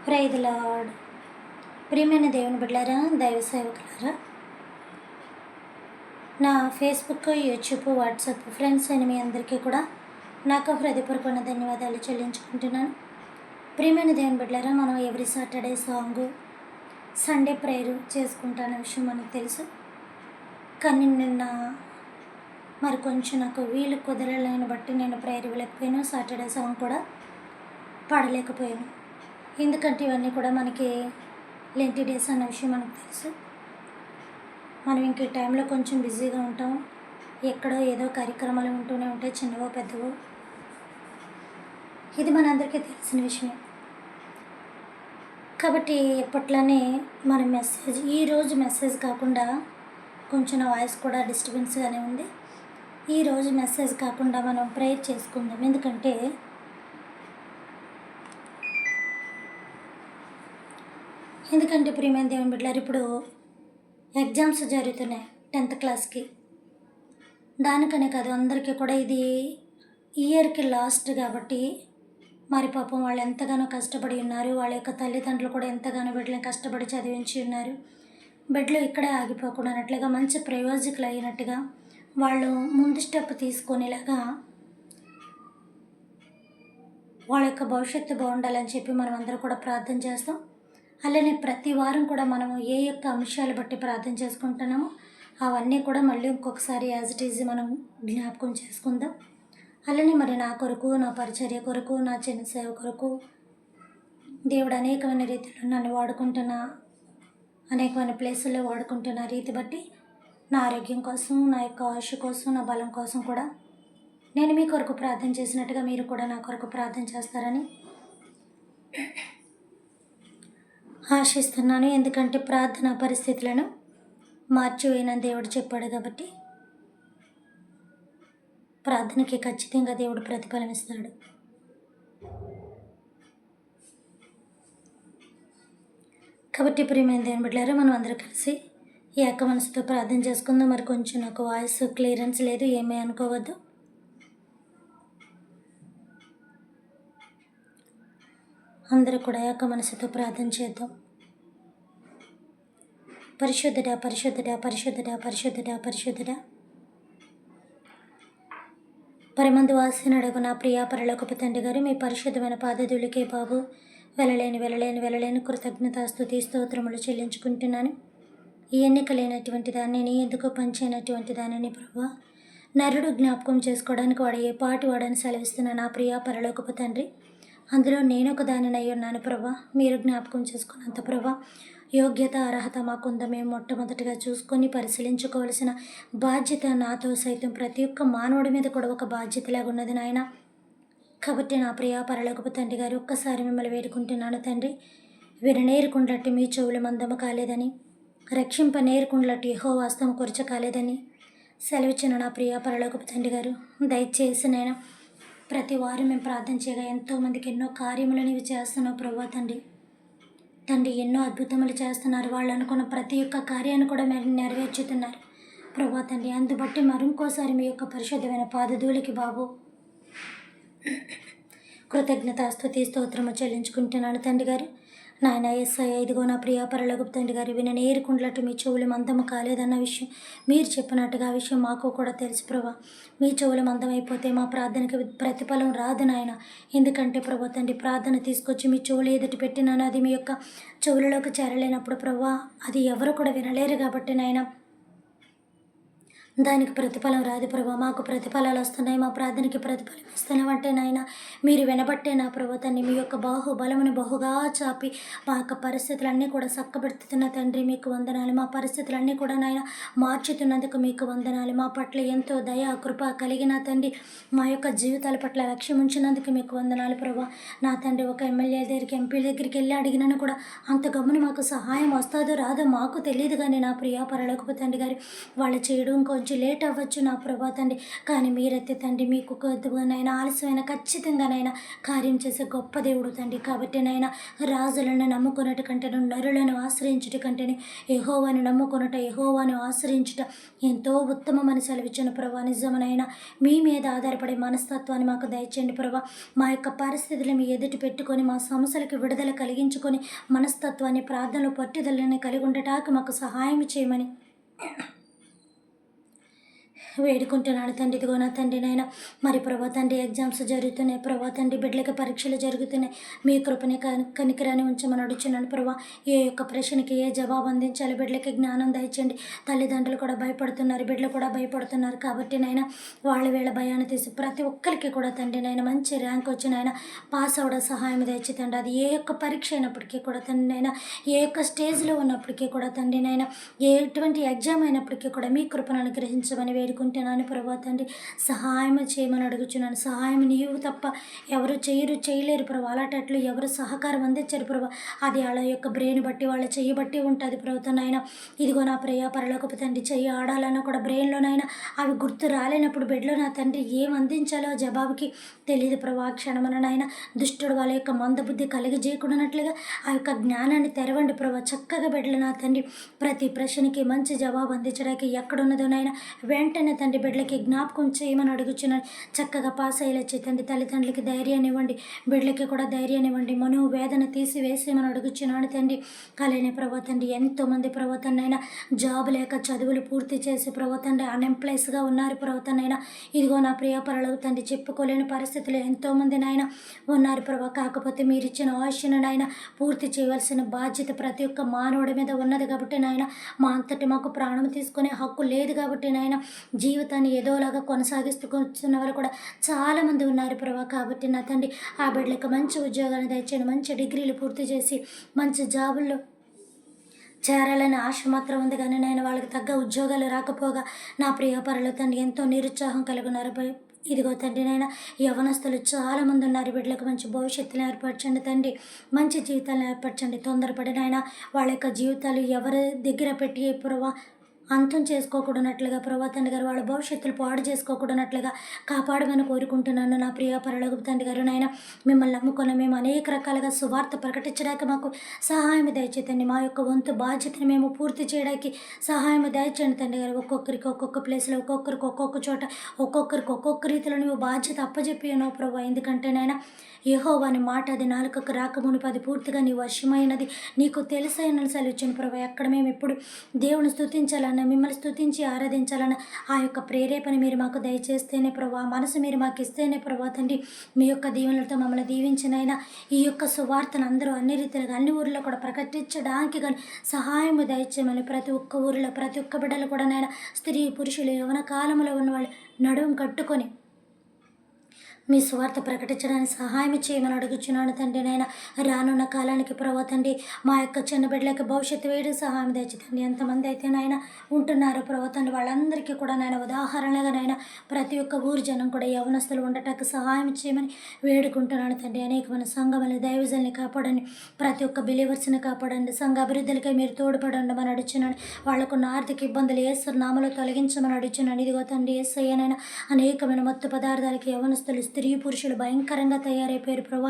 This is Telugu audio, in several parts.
Praise the lord. ప్రియమైన దేవుని బిడ్డలారా, దైవ సేవకులారా, నా ఫేస్బుక్, యూట్యూబ్, వాట్సాప్ ఫ్రెండ్స్ అయిన మీ అందరికీ కూడా నాకు హృదయపూర్వకమైన ధన్యవాదాలు చెల్లించుకుంటున్నాను. ప్రియమైన దేవుని బిడ్డలారా, మనం every Saturday song, Sunday prayer చేసుకుంటాన్న విషయం మనకు తెలుసు. కానీ నిన్న మరి కొంచెం నాకు వీలు కుదరలేని బట్టి నేను ప్రేయర్ ఇవ్వలేకపోయాను, సాటర్డే సాంగ్ కూడా పాడలేకపోయాను. ఎందుకంటే ఇవన్నీ కూడా మనకి లెంటి డేస్ అన్న విషయం మనకు తెలుసు. మనం ఇంక ఈ టైంలో కొంచెం బిజీగా ఉంటాం. ఎక్కడో ఏదో కార్యక్రమాలు ఉంటూనే ఉంటాయి, చిన్నవో పెద్దవో. ఇది మనందరికీ తెలిసిన విషయం. కాబట్టి ఎప్పట్లానే మన మెసేజ్, ఈరోజు మెసేజ్ కాకుండా కొంచెం నా వాయిస్ కూడా డిస్టర్బెన్స్గానే ఉంది. ఈరోజు మెసేజ్ కాకుండా మనం ప్రేయర్ చేసుకుందాం. ఎందుకంటే ప్రియమైన దేవుని బిడ్డలారు, ఇప్పుడు ఎగ్జామ్స్ జరుగుతున్నాయి 10th క్లాస్కి. దానికనే కాదు, అందరికీ కూడా ఇది ఇయర్కి లాస్ట్ కాబట్టి మరి పాపం వాళ్ళు ఎంతగానో కష్టపడి ఉన్నారు. వాళ్ళ యొక్క తల్లిదండ్రులు కూడా ఎంతగానో బిడ్డలను కష్టపడి చదివించి ఉన్నారు. బిడ్డలు ఇక్కడే ఆగిపోకుండా అన్నట్లుగా మంచి ప్రయోజకులు అయినట్టుగా వాళ్ళు ముందు స్టెప్ తీసుకునేలాగా వాళ్ళ యొక్క భవిష్యత్తు బాగుండాలని చెప్పి మనం అందరూ కూడా ప్రార్థన చేస్తాం. అలానే ప్రతి వారం కూడా మనము ఏ యొక్క అంశాలు బట్టి ప్రార్థన చేసుకుంటున్నామో అవన్నీ కూడా మళ్ళీ ఇంకొకసారి యాజ్ ఇట్ ఈజ్ మనం జ్ఞాపకం చేసుకుందాం. అలానే మరి నా కొరకు, నా పరిచర్య కొరకు, నా చిన్న సేవ కొరకు దేవుడు అనేకమైన రీతిలో నన్ను వాడుకుంటున్న, అనేకమైన ప్లేసుల్లో వాడుకుంటున్న రీతి బట్టి నా ఆరోగ్యం కోసం, నా యొక్క ఆయుష్ కోసం, నా బలం కోసం కూడా నేను మీ కొరకు ప్రార్థన చేసినట్టుగా మీరు కూడా నా కొరకు ప్రార్థన చేస్తారని ఆశిస్తున్నాను. ఎందుకంటే ప్రార్థనా పరిస్థితులను మార్చివేయన దేవుడు చెప్పాడు కాబట్టి ప్రార్థనకి ఖచ్చితంగా దేవుడు ప్రతిఫలం ఇస్తాడు. కాబట్టి ప్రియమైన దేవుని బిడ్డలారా, మనం అందరూ కలిసి ఏక మనసుతో ప్రార్థన చేసుకుందాం. మరి కొంచెం నాకు వాయిస్ క్లియరెన్స్ లేదు, ఏమీ అనుకోవద్దు. అందరూ కూడా ఏక మనసుతో ప్రార్థన చేద్దాం. పరిశుద్ధుడా, పరిశుద్ధుడా, పరిశుద్ధుడా, పరిశుద్ధుడా, పరిశుద్ధుడా, పరిమందు వాసినడుగు నా ప్రియా పరలోకపు తండ్రి గారు, మీ పరిశుద్ధమైన పాదధూళికే బాబు వెళ్ళలేని కృతజ్ఞతాస్తుతి స్తోత్రములు చెల్లించుకుంటున్నాను. ఈ ఎన్నిక లేనటువంటి దాన్ని, ఎందుకు పంచైనటువంటి దానిని ప్రభువా, నరుడు జ్ఞాపకం చేసుకోవడానికి వాడు ఏ పాటి వాడని సెలవిస్తున్నా నా ప్రియా పరలోకపు తండ్రి, అందులో నేను ఒక దానిని అయి ఉన్నాను ప్రభా. మీరు జ్ఞాపకం చేసుకున్నంత ప్రభా యోగ్యత, అర్హత మాకుందా మేము మొట్టమొదటిగా చూసుకొని పరిశీలించుకోవాల్సిన బాధ్యత నాతో సైతం ప్రతి ఒక్క మానవుడి మీద కూడా ఒక బాధ్యతలాగా ఉన్నది నాయన. కాబట్టి నా ప్రియా పరలోకపు తండ్రి గారు, ఒక్కసారి మిమ్మల్ని వేడుకుంటున్నాను తండ్రి. విననేరుకుండట్టు మీ చెవులు మందము కాలేదని, రక్షింప నేరుకుండట్టు యెహోవా హస్తము కొరచ కాలేదని సెలవిచ్చిన నా ప్రియా పరలోకపు తండ్రి గారు, దయచేసి నేను ప్రతి వారం మేము ప్రార్థన చేయగా ఎంతోమందికి ఎన్నో కార్యములు నీవు చేస్తున్నావు ప్రభా తండ్రి, ఎన్నో అద్భుతములు చేస్తున్నారు. వాళ్ళు అనుకున్న ప్రతి ఒక్క కార్యాన్ని కూడా మీరు నెరవేర్చుతున్నారు ప్రభా తండ్రి. అందుబట్టి మరింకోసారి మీ యొక్క పరిశుద్ధమైన పాదధూళికి బాబు కృతజ్ఞతాస్తుతి స్తోత్రము చెల్లించుకుంటున్నాను తండ్రి గారు. నాయన ఎస్ఐ, ఇదిగో నా ప్రియా పరలోకపు తండ్రి గారు, విననేరుకుండలట్టు మీ చెవులు మందము కాలేదన్న విషయం మీరు చెప్పినట్టుగా ఆ విషయం మాకు కూడా తెలుసు ప్రభా. మీ చెవులు మందమైపోతే మా ప్రార్థనకి ప్రతిఫలం రాదు నాయన. ఎందుకంటే ప్రభా తండ్రి, ప్రార్థన తీసుకొచ్చి మీ చెవులు ఎదుటి పెట్టినాను, అది మీ యొక్క చెవులలోకి చేరలేనప్పుడు ప్రభా అది ఎవరు కూడా వినలేరు కాబట్టి నాయన దానికి ప్రతిఫలం రాదు ప్రభా. మాకు ప్రతిఫలాలు వస్తున్నాయి, మా ప్రార్థనకి ప్రతిఫలం ఇస్తున్నామంటే నాయన మీరు వినబట్టే నా ప్రభుత్వాన్ని మీ యొక్క బాహుబలమును బహుగా చాపి మా యొక్క పరిస్థితులన్నీ కూడా చక్కబెడుతున్న తండ్రి మీకు వందనాలు. మా పరిస్థితులన్నీ కూడా నాయన మార్చుతున్నందుకు మీకు వందనాలు. మా పట్ల ఎంతో దయ కృప కలిగిన తండ్రి, మా యొక్క జీవితాల పట్ల లక్ష్యం ఉంచినందుకు మీకు వందనాలు ప్రభా. నా తండ్రి, ఒక ఎమ్మెల్యే దగ్గరికి, ఎంపీ దగ్గరికి వెళ్ళి అడిగినాను కూడా అంత గమ్మున మాకు సహాయం వస్తుందో రాదో మాకు తెలియదు. కానీ నా ప్రియా పరలోకపు తండ్రి గారు, వాళ్ళు చేయడం కొంచెం కావచ్చు, లేట్ అవ్వచ్చు నా ప్రభా తండ్రి. కానీ మీరైతే తండ్రి మీకు కొద్దిగానైనా ఆలస్యమైన ఖచ్చితంగానైనా కార్యం చేసే గొప్ప దేవుడు తండ్రి. కాబట్టి నైనా రాజులను నమ్ముకున్నట్టు కంటేను, నరులను ఆశ్రయించుట కంటేనే యెహోవాను నమ్ముకొనుట, యెహోవాను ఆశ్రయించుట ఎంతో ఉత్తమమని సెలవిచ్చిన ప్రభా. నిజమనైనా మీ మీద ఆధారపడే మనస్తత్వాన్ని మాకు దయచేయండి ప్రభా. మా యొక్క పరిస్థితులు మీ ఎదుటి పెట్టుకొని మా సమస్యలకు విడుదల కలిగించుకొని మనస్తత్వాన్ని, ప్రార్థనలు, పట్టుదలని కలిగి ఉండటానికి మాకు సహాయం చేయమని వేడుకుంటున్నాను తండ్రి. ఇదిగో నా తండ్రి నాయన మరి ప్రభా తండ్రి ఎగ్జామ్స్ జరుగుతున్నాయి ప్రభా తండ్రి, బిడ్డలకి పరీక్షలు జరుగుతున్నాయి. మీ కృపని కనికరాన్ని ఉంచమని అడుగుచున్నాను ప్రభా. ఏ యొక్క ప్రశ్నకి ఏ జవాబు అందించాలి, బిడ్డలకి జ్ఞానం దయచేయండి. తల్లిదండ్రులు కూడా భయపడుతున్నారు, బిడ్డలు కూడా భయపడుతున్నారు. కాబట్టి నాయన వాళ్ళ వీళ్ళ భయాన్ని తీసి ప్రతి ఒక్కరికి కూడా తండ్రి నాయన మంచి ర్యాంక్ వచ్చి నాయన పాస్ అవ్వడం సహాయం దయచి తండ్రి. అది ఏ యొక్క పరీక్ష అయినప్పటికీ కూడా తండ్రి నాయన, ఏ యొక్క స్టేజ్లో ఉన్నప్పటికీ కూడా తండ్రి నాయన, ఎటువంటి ఎగ్జామ్ అయినప్పటికీ కూడా మీ కృపను అనుగ్రహించమని వేడుకుంటున్నాను ప్రభా తండ్రి. సహాయం చేయమని అడుగుచున్నాను. సహాయం నీవు తప్ప ఎవరు చేయలేరు ప్రభా. అలాంటట్లు ఎవరు సహకారం అందించరు ప్రభా. అది వాళ్ళ యొక్క బ్రెయిన్ బట్టి, వాళ్ళ చెయ్యి బట్టి ఉంటుంది ప్రభుత్వం నాయన. ఇదిగో నా ప్రియ పరలోకపు తండ్రి, చెయ్యి ఆడాలన్నా కూడా బ్రెయిన్లోనైనా అవి గుర్తు రాలేనప్పుడు బిడ్డలో నా తండ్రి ఏం అందించాలో జవాబుకి తెలియదు ప్రభా. క్షణమనైనా దుష్టుడు వాళ్ళ యొక్క మందబుద్ధి కలిగజేయకుండానట్లుగా ఆ యొక్క జ్ఞానాన్ని తెరవండి ప్రభా. చక్కగా బిడ్డలు నా తండ్రి ప్రతి ప్రశ్నకి మంచి జవాబు అందించడానికి ఎక్కడున్నదోనైనా వెంటనే తండ్రి బిడ్డలకి జ్ఞాపకం చేయమని అడుగుచున్నాను. చక్కగా పాస్ అయ్యేలా తండ్రి. తల్లిదండ్రులకి ధైర్యాన్ని ఇవ్వండి, బిడ్డలకి కూడా ధైర్యాన్ని ఇవ్వండి. మనోవేదన తీసివేసేయమని అడుగుచున్నాను తండ్రి. అలానే ప్రభా తండ్రి ఎంతోమంది ప్రభుత్వనైనా జాబ్ లేక చదువులు పూర్తి చేసి ప్రభుత్వండి అన్ఎంప్లాయ్స్గా ఉన్నారు ప్రభుత్వనైనా. ఇదిగో నా ప్రియ పరలోక తండ్రి చెప్పుకోలేని పరిస్థితులు ఎంతోమంది నాయన ఉన్నారు ప్రభా. కాకపోతే మీరు ఇచ్చిన ఆశను నాయన పూర్తి చేయవలసిన బాధ్యత ప్రతి ఒక్క మానవుడి మీద ఉన్నది కాబట్టి నాయన, మా అంతటి మాకు ప్రాణం తీసుకునే హక్కు లేదు కాబట్టి నాయన, జీవితాన్ని ఏదోలాగా కొనసాగిస్తూ కూర్చున్న వాళ్ళు కూడా చాలామంది ఉన్నారు ప్రభా. కాబట్టి నా తండ్రి ఆ బిడ్డలకు మంచి ఉద్యోగాన్ని దయచేయండి. మంచి డిగ్రీలు పూర్తి చేసి మంచి జాబుల్లో చేరాలని ఆశ మాత్రం ఉంది కానీ నేను వాళ్ళకి తగ్గ ఉద్యోగాలు రాకపోగా నా ప్రియ పరలో తండ్రి ఎంతో నిరుత్సాహం కలిగి ఉన్నారు. ఇదిగో తండ్రి నాయన యవనస్తులు చాలామంది ఉన్నారు. బిడ్డలకు మంచి భవిష్యత్తుని ఏర్పరచండి తండ్రి, మంచి జీవితాలను ఏర్పరచండి. తొందరపడి నాయన వాళ్ళ యొక్క జీవితాలు ఎవరి దగ్గర పెట్టి ప్రభా అంతం చేసుకోకూడనట్లుగా ప్రభా తండ్రి గారు వాళ్ళ భవిష్యత్తులు పాడు చేసుకోకూడనట్లుగా కాపాడమని కోరుకుంటున్నాను నా ప్రియ పరలోకపు తండ్రి గారు. నాయన మిమ్మల్ని నమ్ముకొని మేము అనేక రకాలుగా సువార్త ప్రకటించడానికి మాకు సహాయం దయచేయండి. మా యొక్క వంతు బాధ్యతను మేము పూర్తి చేయడానికి సహాయం దయచేయండి తండ్రి గారు. ఒక్కొక్కరికి ఒక్కొక్క ప్లేస్లో, ఒక్కొక్కరికి ఒక్కొక్క చోట, ఒక్కొక్కరికి ఒక్కొక్క రీతిలో నువ్వు బాధ్యత అప్పచెప్పి ఉన్నావు ప్రభా. ఎందుకంటే నాయన యెహోవాని మాట అది నాలుకకు రాకమునుపు అది పూర్తిగా నీ వశమైనది, నీకు తెలుసైన సెలవిచ్చిన ప్రభా. ఎక్కడ మేము ఇప్పుడు దేవుని స్తుతించాలన్నా, మిమ్మల్ని స్తుతించి ఆరాధించాలన్నా ఆ యొక్క ప్రేరేపణ మీరు మాకు దయచేస్తేనే ప్రభా, మనసు మీరు మాకు ఇస్తేనే ప్రభా తండ్రి, మీ యొక్క దీవెనలతో మమ్మల్ని దీవించినైనా ఈ యొక్క సువార్తను అందరూ అన్ని రీతిలుగా అన్ని ఊర్లో కూడా ప్రకటించడానికి కానీ సహాయం దయచేయమని ప్రతి ఒక్క ఊరిలో ప్రతి ఒక్క బిడ్డలు కూడా నాయన, స్త్రీ పురుషులు యవ్వన కాలంలో ఉన్నవాళ్ళు నడుము కట్టుకొని మీ సువార్త ప్రకటించడానికి సహాయం చేయమని అడుగుచున్నాను తండ్రి. నాయన రానున్న కాలానికి ప్రభా తండ్రి మా యొక్క చిన్న బిడ్డలకి భవిష్యత్తు వేయడం సహాయం తెచ్చుతండి. ఎంతమంది అయితే నాయన ఉంటున్నారో ప్రభా తండ్రి వాళ్ళందరికీ కూడా నాయన ఉదాహరణగా నాయన ప్రతి ఒక్క ఊరి జనం కూడా యవనస్తులు ఉండటానికి సహాయం చేయమని వేడుకుంటున్నాను తండ్రి. అనేకమైన సంఘములను దైవజల్ని కాపాడండి, ప్రతి ఒక్క బిలీవర్స్ని కాపాడండి, సంఘ అభివృద్ధికి మీరు తోడ్పడండి అని అడుగుచున్నాను. వాళ్ళకున్న ఆర్థిక ఇబ్బందులు యేసు నామములో తొలగించమని అడుగుచున్నాను. ఇదిగో తండ్రి యేసయ్యనైనా అనేకమైన మత్తు పదార్థాలకి యవనస్తులు స్త్రీ పురుషులు భయంకరంగా తయారైపోయారు ప్రభా.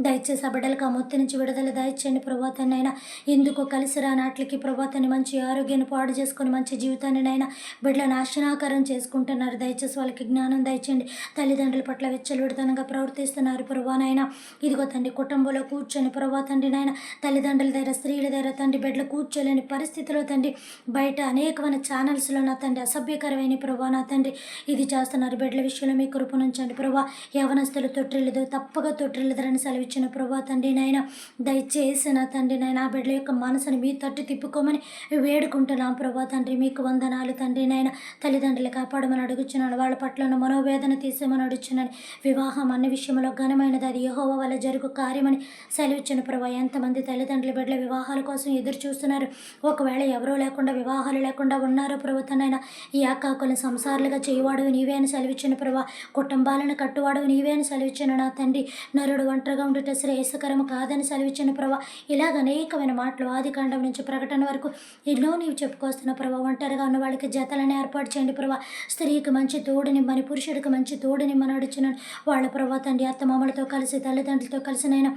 దయచేసి ఆ బిడ్డలకు ఆ మొత్తం నుంచి విడుదల దయచేయండి ప్రభా. తనైనా ఎందుకు కలిసి రానాట్లకి ప్రభా తను మంచి ఆరోగ్యాన్ని పాడు చేసుకొని మంచి జీవితాన్ని నైనా బిడ్డల నాశనాకరం చేసుకుంటున్నారు. దయచేసి వాళ్ళకి జ్ఞానం దయచేయండి. తల్లిదండ్రుల పట్ల విచ్చలవిడితనంగా ప్రవర్తిస్తున్నారు ప్రభా. నైనా ఇదిగో తండ్రి కుటుంబంలో కూర్చొని ప్రభా తండ్రి నాయన తల్లిదండ్రుల దగ్గర స్త్రీల దగ్గర తండ్రి బిడ్డలు కూర్చోలేని పరిస్థితిలో తండ్రి బయట అనేకమైన ఛానల్స్లో నా తండ్రి అసభ్యకరమైన ప్రభా నా తండ్రి ఇది చేస్తున్నారు. బిడ్డల విషయంలో మీ కృప నుంచండి ప్రభా. యవనస్తులు తొట్టిల్లుదు తప్పగా తొట్టిల్లుదరని సెలవిచ్చిన ప్రభా తండ్రి నాయన దయచేసి నా తండ్రి నాయన ఆ బిడ్డల యొక్క మనసుని మీ తట్టు తిప్పుకోమని వేడుకుంటున్నాం ప్రభా తండ్రి. మీకు వందనాలు తండ్రి నాయన. తల్లిదండ్రులు కాపాడమని అడుగుచున్నాను, వాళ్ళ పట్ల మనోవేదన తీసేమని అడుగుచున్నాను. వివాహం అన్ని విషయంలో ఘనమైనది, అది యెహోవా వల్ల జరుగు కార్యమని సెలవిచ్చిన ప్రభా. ఎంతమంది తల్లిదండ్రుల బిడ్డల వివాహాల కోసం ఎదురు చూస్తున్నారు. ఒకవేళ ఎవరో లేకుండా వివాహాలు లేకుండా ఉన్నారో ప్రభుత్వనైనా ఈ ఆకాకులను సంసారాలుగా చేయవాడు నీవే అని సెలవిచ్చిన ప్రభా. కుటుంబాలను కట్టువాడు తోడేవు నీవే అని సెలవిచ్చిన నా తండ్రి. నరుడు ఒంటరిగా ఉండుట శ్రేయస్కరము కాదని సెలవిచ్చిన ప్రభా. ఇలాగ అనేకమైన మాటలు ఆదికాండం నుంచి ప్రకటన వరకు ఎన్నో నీవు చెప్పుకొస్తున్న ప్రభా. ఒంటరిగా ఉన్న వాళ్ళకి జతలను ఏర్పాటు చేయండి ప్రభా. స్త్రీకి మంచి తోడునిమ్మని, పురుషుడికి మంచి తోడునిమ్మని అడుగుచున్నాను. వాళ్ళ ప్రభా తండ్రి అత్తమామలతో కలిసి తల్లిదండ్రులతో కలిసి నైనా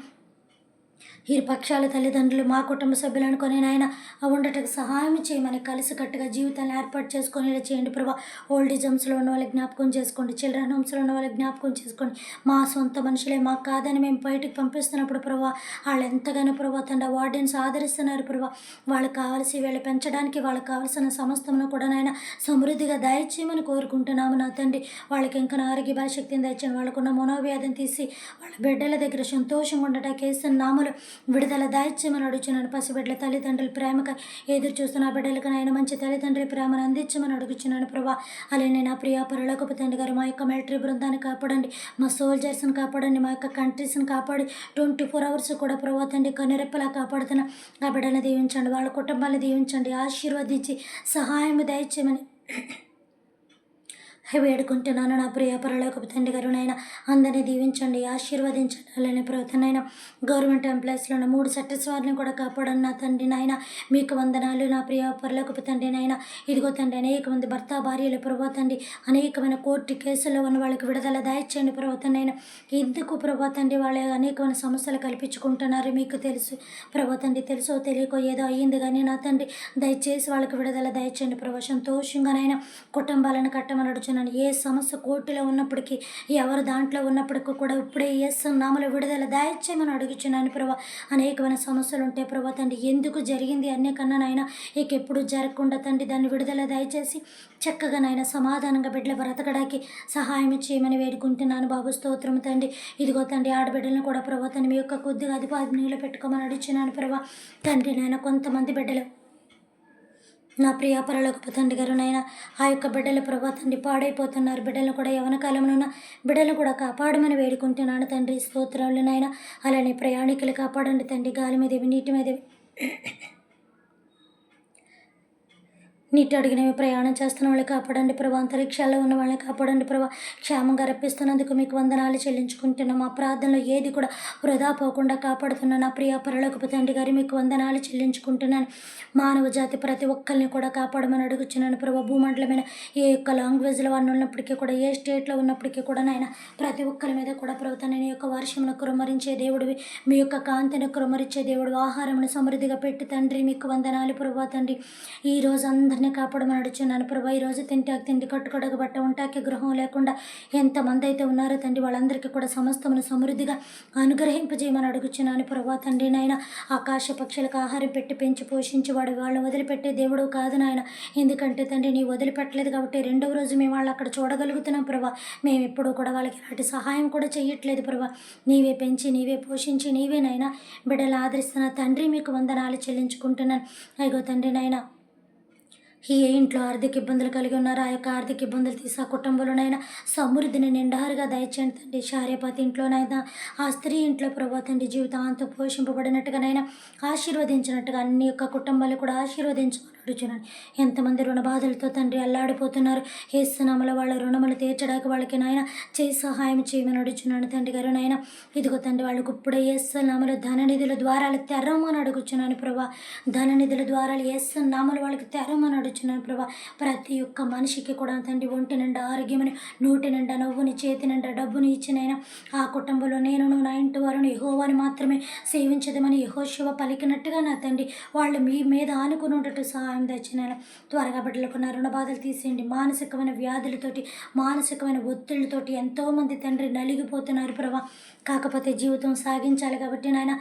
ఇరు పక్షాల తల్లిదండ్రులు మా కుటుంబ సభ్యులు అనుకొని నాయన ఉండటకు సహాయం చేయమని కలిసికట్టుగా జీవితాన్ని ఏర్పాటు చేసుకునేలా చేయండి ప్రభా. ఓల్డేజమ్స్లో ఉన్న వాళ్ళకి జ్ఞాపకం చేసుకోండి, చిల్డ్రన్ హోమ్స్లో ఉన్న వాళ్ళకి జ్ఞాపకం చేసుకోండి. మా సొంత మనుషులే మాకు కాదని మేము బయటకు పంపిస్తున్నప్పుడు ప్రభా వాళ్ళు ఎంతగానో ప్రభా తండ్రి వార్డెన్స్ ఆదరిస్తున్నారు ప్రభా. వాళ్ళకి కావాల్సి వీళ్ళు పెంచడానికి వాళ్ళకి కావాల్సిన సమస్తమును కూడా నాయన సమృద్ధిగా దయచేయమని కోరుకుంటున్నాము నా తండ్రి. వాళ్ళకి ఇంకా ఆరోగ్య భయశక్తిని దయచేయండి. వాళ్ళకున్న మనోవ్యాధిని తీసి వాళ్ళ బిడ్డల దగ్గర సంతోషంగా ఉండటానికి వేస్తున్న నామలు విడుదల దాయిత్యమని అడుగుచున్నాను. పసిబిడ్డల తల్లిదండ్రుల ప్రేమగా ఎదురు చూస్తున్న బిడ్డలకు నాయన మంచి తల్లిదండ్రుల ప్రేమను అందించమని అడుగుచున్నాను ప్రభా. అలానే నా ప్రియ పరలోకపు తండ్రి గారు మా యొక్క మిలిటరీ బృందాన్ని కాపాడండి, మా సోల్జర్స్ని కాపాడండి, మా యొక్క కంట్రీస్ని కాపాడి 24 hours కూడా ప్రభా తండ్రి కనురెప్పలా కాపాడుతున్న ఆ బిడ్డలను దీవించండి, వాళ్ళ కుటుంబాన్ని దీవించండి, ఆశీర్వదించి సహాయం దయచేయమని వేడుకుంటున్నాను. నా ప్రియ పరలోకపు తండ్రి గారు నాయన అందరినీ దీవించండి, ఆశీర్వదించండి. అలానే ప్రభుత్వనైనా గవర్నమెంట్ ఎంప్లాయీస్లో ఉన్న 3 సెక్టర్స్ వారిని కూడా కాపాడండి నా తండ్రి నాయన. మీకు వందనాలు నా ప్రియ పరలోకపు తండ్రి నాయన. ఇదిగో తండ్రి అనేక మంది భర్త భార్యలు ప్రభా తండ్రి అనేకమైన కోర్టు కేసుల్లో ఉన్న వాళ్ళకి విడుదల దాయిచ్చండి ప్రభుత్వనైనా. ఎందుకు ప్రభా తండ్రి వాళ్ళ అనేకమైన సమస్యలు కల్పించుకుంటున్నారు మీకు తెలుసు ప్రభా తండ్రి. తెలుసో తెలియకో ఏదో అయ్యింది కానీ నా తండ్రి దయచేసి వాళ్ళకి విడుదల దయచండి ప్రభా. సంతోషంగానైనా కుటుంబాలను కట్టమని అడుగుచున్నాను. ఏ సమస్య కోర్టులో ఉన్నప్పటికీ ఎవరు దాంట్లో ఉన్నప్పటికీ కూడా ఇప్పుడే యేసు నామములో విడుదల దయచేయమని అడుగుచున్నాను ప్రభా. అనేకమైన సమస్యలు ఉంటే ప్రభా తండ్రి ఎందుకు జరిగింది అనే కన్నా నాయన ఇక ఎప్పుడు జరగకుండా తండ్రి దాన్ని విడుదల దయచేసి చక్కగా నాయన సమాధానంగా బిడ్డల బ్రతకడానికి సహాయం చేయమని వేడుకుంటున్నాను బాబు. స్తోత్రం తండ్రి. ఇదిగో తండ్రి ఆడబిడ్డలను కూడా ప్రభా తండ్రి మీ యొక్క కొద్దిగా అధిపాధనలో పెట్టుకోమని అడుగుచున్నాను ప్రభా. తండ్రి నాయన కొంతమంది బిడ్డలు నా ప్రియ పరలోకపు తండ్రి గారు నాయన ఆ యొక్క బిడ్డల ప్రభా తండ్రి పాడైపోతున్నారు. బిడ్డలను కూడా యవన కాలంలో ఉన్న బిడ్డలను కూడా కాపాడమని వేడుకుంటున్నాను తండ్రి. స్తోత్రాలు నాయన. అలానే ప్రయాణికులు కాపాడండి తండ్రి. గాలి మీద నీటి మీద నీటి అడిగినవి ప్రయాణం చేస్తున్న వాళ్ళని కాపాడండి ప్రభా. అంతరిక్షాల్లో ఉన్న వాళ్ళని కాపాడండి ప్రభా. క్షేమంగా రప్పిస్తున్నందుకు మీకు వందనాలు చెల్లించుకుంటున్నాం. మా ప్రార్థనలో ఏది కూడా వృధా పోకుండా కాపాడుతున్న నా ప్రియ పరలోకపు తండ్రి గారు మీకు వందనాలు చెల్లించుకుంటున్నాను. మానవ జాతి ప్రతి ఒక్కరిని కూడా కాపాడమని అడుగుచున్నాను ప్రభా. భూమండలమైన ఏ యొక్క లాంగ్వేజ్లో వాళ్ళు ఉన్నప్పటికీ కూడా ఏ స్టేట్లో ఉన్నప్పటికీ కూడా నాయన ప్రతి ఒక్కరి మీద కూడా ప్రభుత్వం నేను యొక్క వర్షమును కురుమరించే దేవుడివి, మీ యొక్క కాంతిని కురుమరించే దేవుడు, ఆహారమును సమృద్ధిగా పెట్టి తండ్రి మీకు వందనాలు ప్రభా తండ్రి. ఈరోజు అందరినీ కాపాడమని అడుగుచున్నాను ప్రభా. ఈరోజు తిండి కట్టుకోడక బట్ట ఉంటాకి గృహం లేకుండా ఎంతమంది అయితే ఉన్నారో తండ్రి వాళ్ళందరికీ కూడా సమస్తమును సమృద్ధిగా అనుగ్రహింపజేయమని అడుగుచున్నాను ప్రభా తండ్రి నాయన. ఆకాశ పక్షులకు ఆహారం పెట్టి పెంచి పోషించి వాడు వాళ్ళని వదిలిపెట్టే దేవుడు కాదు నాయన. ఎందుకంటే తండ్రి నీ వదిలిపెట్టలేదు కాబట్టి 2వ రోజు మేము వాళ్ళు అక్కడ చూడగలుగుతున్నాం ప్రభా. మేము ఎప్పుడూ కూడా వాళ్ళకి ఎలాంటి సహాయం కూడా చేయట్లేదు ప్రభా. నీవే పెంచి నీవే పోషించి నీవే నాయన బిడ్డలు ఆదరిస్తున్న తండ్రి మీకు వందనాలు చెల్లించుకుంటున్నాను. అయ్యో తండ్రి నాయన ఏ ఇంట్లో ఆర్థిక ఇబ్బందులు కలిగి ఉన్నారో ఆ యొక్క ఆర్థిక ఇబ్బందులు తీసి ఆ కుటుంబంలోనైనా సమృద్ధిని నిండారుగా దయచేయండి తండ్రి. శారీపతి ఇంట్లోనైనా ఆ స్త్రీ ఇంట్లో ప్రభా తండ్రి జీవితాంతం పోషింపబడినట్టుగానైనా ఆశీర్వదించినట్టుగా అన్ని యొక్క కుటుంబాలు కూడా ఆశీర్వదించమని అడుగుచున్నాను. ఎంతమంది రుణ బాధలతో తండ్రి అల్లాడిపోతున్నారు. యేసునామములో వాళ్ళ రుణములు తీర్చడానికి వాళ్ళకి నాయన చేయి సహాయం చేయమని అడుగుచున్నాను తండ్రి గారు నాయన. ఇదిగో తండ్రి వాళ్ళకు ఇప్పుడే యేసునామములో ధననిధుల ద్వారాలు తెరవమని అడుగుచున్నాను ప్రభా. ధననిధుల ద్వారాలు యేసునామములో వాళ్ళకి తెరవమని అడుగుచున్నాను ప్రభా. ప్రతి ఒక్క మనిషికి కూడా తండ్రి ఒంటి నిండా ఆరోగ్యమని, నోటి నిండా నవ్వుని, చేతి నిండా డబ్బుని ఇచ్చినైనా ఆ కుటుంబంలో నేను నా ఇంటి వారిని యెహోవాని మాత్రమే సేవించదమని యెహోషువ పలికినట్టుగా నా తండ్రి వాళ్ళు మీ మీద ఆనుకుని ఉండటం సహాయం దయచేయనైనా. త్వరగా బిడ్డలకున్న రుణ బాధలు తీసేయండి. మానసికమైన వ్యాధులతోటి మానసికమైన ఒత్తిళ్ళతోటి ఎంతోమంది తండ్రి నలిగిపోతున్నారు ప్రభా. కాకపోతే జీవితం సాగించాలి కాబట్టి నాయన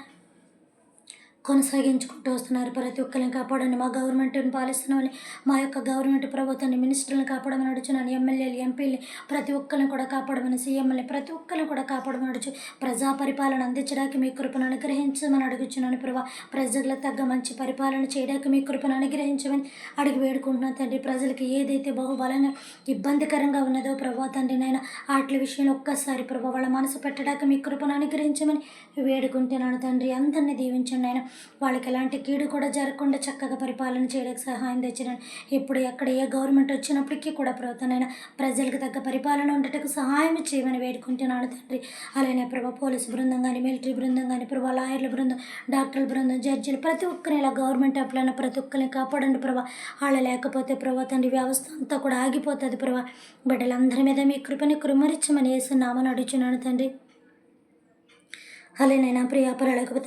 కొనసాగించుకుంటూ వస్తున్నారు. ప్రతి ఒక్కరిని కాపాడండి. మా గవర్నమెంట్ని పాలిస్తున్నామని మా యొక్క గవర్నమెంట్ ప్రభుత్వాన్ని మినిస్టర్లను కాపాడమని అడుగుచున్నాను. ఎమ్మెల్యేలు ఎంపీలు ప్రతి ఒక్కరిని కూడా కాపాడమని, సీఎంఎల్ని ప్రతి ఒక్కరిని కూడా కాపాడమని అడుచు ప్రజా పరిపాలన అందించడానికి మీ కృపను అనుగ్రహించమని అడుగుచున్నాను ప్రభా. ప్రజలకు తగ్గ మంచి పరిపాలన చేయడానికి మీ కృపను అనుగ్రహించమని అడిగి వేడుకుంటున్నాను తండ్రి. ప్రజలకి ఏదైతే బహుబలంగా ఇబ్బందికరంగా ఉన్నదో ప్రభా తండ్రి నాయన వాటి విషయంలో ఒక్కసారి ప్రభా వాళ్ళ మనసు పెట్టడానికి మీ కృపను అనుగ్రహించమని వేడుకుంటున్నాను తండ్రి. అందరినీ దీవించండి నాయన. వాళ్ళకి ఎలాంటి కీడు కూడా జరగకుండా చక్కగా పరిపాలన చేయడానికి సహాయం తెచ్చినాను. ఇప్పుడు ఎక్కడ ఏ గవర్నమెంట్ వచ్చినప్పటికీ కూడా ప్రభుత్వనైనా ప్రజలకు తగ్గ పరిపాలన ఉండటకు సహాయం చేయమని వేడుకుంటున్నాను తండ్రి. అలానే ప్రభా పోలీసు బృందం కానీ, మిలిటరీ బృందం కానీ, ప్రభా లాయర్ల బృందం, డాక్టర్ల బృందం, జడ్జిలు, ప్రతి ఒక్కరిని ఇలా గవర్నమెంట్ ఎంప్లాయ్ ప్రతి ఒక్కరిని కాపాడండి ప్రభా. వాళ్ళు లేకపోతే ప్రభా తండ్రి వ్యవస్థ అంతా కూడా ఆగిపోతుంది ప్రభా. బిడ్డలందరి మీద మీ కృపని కురుమరించమని యేసునామమున అడుగుచున్నాను తండ్రి. అలానే ప్రియ పరలోకపు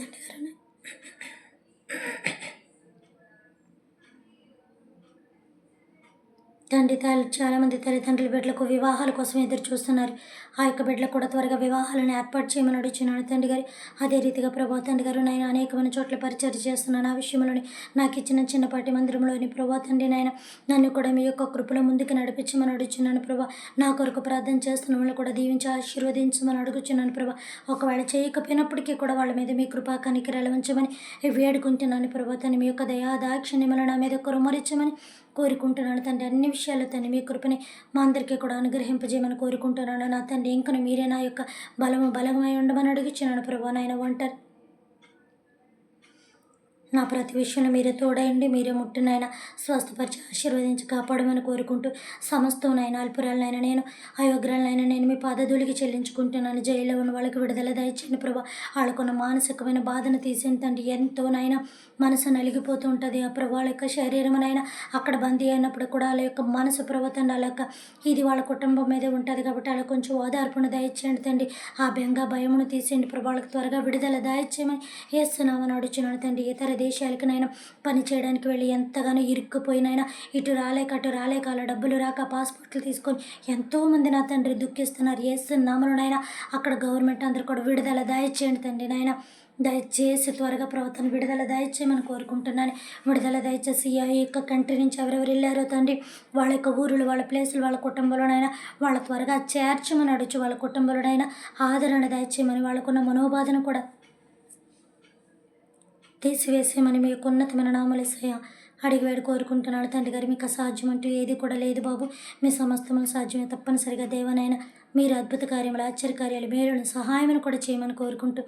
తండ్రి గారు, చాలామంది తల్లిదండ్రుల బిడ్డలకు వివాహాల కోసం ఎదురు చూస్తున్నారు. ఆ యొక్క బిడ్డలకు కూడా త్వరగా వివాహాలను ఏర్పాటు చేయమని అడుగుచున్నాను తండ్రి గారు. అదే రీతిగా ప్రభా తండ్రి గారు, నేను అనేకమైన చోట్ల పరిచర్య చేస్తున్నాను. ఆ విషయంలోని నాకు ఇచ్చిన చిన్నపాటి మందిరంలోని ప్రభా తండ్రి నాయన నన్ను కూడా మీ యొక్క కృపలో ముందుకు నడిపించమని అడుగుచున్నాను ప్రభా. నా కొరకు ప్రార్థన చేస్తున్న వాళ్ళు కూడా దీవించి ఆశీర్వదించమని అడుగుచున్నాను ప్రభా. ఒకవేళ చేయకపోయినప్పటికీ కూడా వాళ్ళ మీద మీ కృపా కనికరాలు ఉంచమని వేడుకుంటున్నాను ప్రభా. తను మీ యొక్క దయా దాక్షిణ్యములు నా మీద కురుమరించమని కోరుకుంటున్నాను తండ్రి. అన్ని విషయాలు తండ్రి మీ కృపని మా అందరికీ కూడా అనుగ్రహింపజేయమని కోరుకుంటున్నాను నా తండ్రి. ఇంకను మీరే నా యొక్క బలమై ఉండమని అడుగుచున్నాను ప్రభా. నాయన ఒంటరి నా ప్రతి విషయంలో మీరే తోడయండి, మీరే ముట్టినైనా స్వస్థపరిచి ఆశీర్వదించి కాపాడమని కోరుకుంటూ సమస్తంనైనా అల్పురాలనైనా నేను అయోగ్రాలనైనా నేను మీ పాదధూళికి చెల్లించుకుంటున్నాను. జైల్లో ఉన్న వాళ్ళకి విడుదల దయచేయండి ప్రభా. వాళ్ళకున్న మానసికమైన బాధను తీసేంతండి. ఎంతోనైనా మనసు నలిగిపోతూ ఉంటుంది ఆ ప్రభా. వాళ్ళ యొక్క శరీరమునైనా అక్కడ బందీ అయినప్పుడు కూడా వాళ్ళ యొక్క మనసు ప్రవర్తన వాళ్ళ ఇది వాళ్ళ కుటుంబం మీదే ఉంటుంది కాబట్టి వాళ్ళ కొంచెం ఓదార్పును దయచేయండి తండ్రి. ఆ బెంగ భయమును తీసేయండి ప్రభా. వాళ్ళకి త్వరగా విడుదల దయచేయమని యేసునామమున అడుగుచున్నాను తండ్రి. ఇతర దేశాలకునైనా పని చేయడానికి వెళ్ళి ఎంతగానో ఇరుక్కుపోయినైనా ఇటు రాలేక అటు రాలేక అలా డబ్బులు రాక పాస్పోర్ట్లు తీసుకొని ఎంతోమంది నా తండ్రి దుఃఖిస్తున్నారు. యేసునామమునైనా అక్కడ గవర్నమెంట్ అందరూ కూడా విడుదల దయచేయండి తండ్రి. నాయన దయచేసి త్వరగా ప్రవర్తన విడుదల దయచేయమని కోరుకుంటున్నాను. విడుదల దయచేసి ఆ యొక్క కంట్రీ నుంచి ఎవరెవరు వెళ్ళారో తండ్రి వాళ్ళ యొక్క ఊరులు, వాళ్ళ ప్లేసులు, వాళ్ళ కుటుంబంలోనైనా వాళ్ళ త్వరగా చేర్చమని అడుచు. వాళ్ళ కుటుంబంలోనైనా ఆదరణ దయచేయమని, వాళ్ళకున్న మనోబాధను కూడా తీసివేసేమని మీ యొక్క ఉన్నతమైన నామములో అడిగి వేడి కోరుకుంటున్నాను తండ్రి గారు. మీకు అసాధ్యం అంటూ ఏది కూడా లేదు బాబు. మీ సమస్తము సాధ్యమే. తప్పనిసరిగా దేవనైనా మీరు అద్భుత కార్యములు, ఆశ్చర్యకార్యాలు, మేలును, సహాయమును కూడా చేయమని కోరుకుంటూ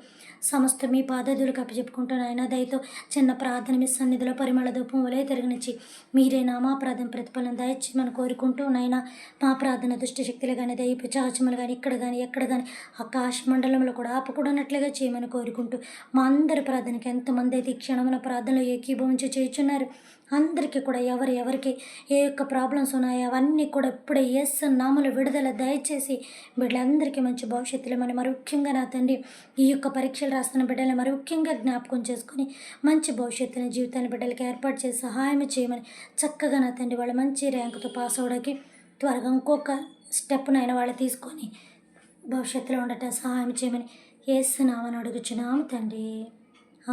సమస్త మీ పాదధూలకు అప్పచెప్పుకుంటున్నాను. ఆయన దయతో చిన్న ప్రార్థన మీ సన్నిధిలో పరిమళ ధూపం వలె తిరగనిచ్చి మీరే నా మా ప్రార్థన ప్రతిఫలం దయచేయమని కోరుకుంటూ, నైనా మా ప్రార్థన దుష్టశక్తులు కానీ, దయ పిచాచములు కానీ, ఇక్కడ కానీ ఎక్కడ కానీ ఆకాశ మండలంలో కూడా ఆపకూడనట్లుగా చేయమని కోరుకుంటూ, మా అందరి ప్రార్థనకి ఎంతమంది అయితే ఈ క్షణమున ప్రార్థనలో ఏకీభవించి చేయుచున్నారు అందరికీ కూడా ఎవరికి ఏ యొక్క ప్రాబ్లమ్స్ ఉన్నాయో అవన్నీ కూడా ఇప్పుడే యేసు నామములో విడుదల దయచేసి బిడ్డలందరికీ మంచి భవిష్యత్తులో మరి ముఖ్యంగా నా తండ్రి ఈ యొక్క పరీక్షలు రాస్తున్న బిడ్డలను మరి ముఖ్యంగా జ్ఞాపకం చేసుకొని మంచి భవిష్యత్తుని జీవితాన్ని బిడ్డలకి ఏర్పాటు చేసి సహాయం చేయమని చక్కగా నా తండ్రి వాళ్ళ మంచి ర్యాంకుతో పాస్ అవ్వడానికి త్వరగా ఇంకొక స్టెప్నైనా వాళ్ళు తీసుకొని భవిష్యత్తులో ఉండటం సహాయం చేయమని యేసు నామమున అడుగుచున్నాము తండ్రి.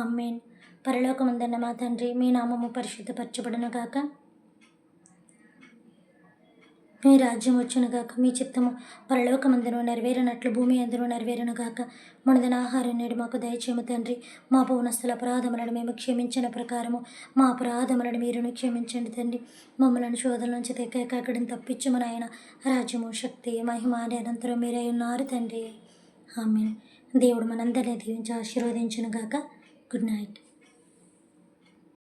ఆమేన్. పరలోకమందున్న మా తండ్రి, మీ నామము పరిశుద్ధపరచబడును గాక, మీ రాజ్యం వచ్చును గాక, మీ చిత్తము పరలోకమందును నెరవేరినట్లు భూమి అందును నెరవేరును గాక. మనదిన ఆహారం నేడు మాకు దయచేయము తండ్రి. మా పౌనస్థల అపరాధములను మేము క్షమించిన ప్రకారము మా అపరాధములను మీరును క్షమించండి తండ్రి. మమ్మలను శోధన నుంచి తెక్కడిని తప్పించమని ఆయన రాజ్యము, శక్తి, మహిమ అనంతరం మీరై ఉన్నారు తండ్రి. ఆమేన్. దేవుడు మనందరినీ దీవించి ఆశీర్వదించును గాక. Good night.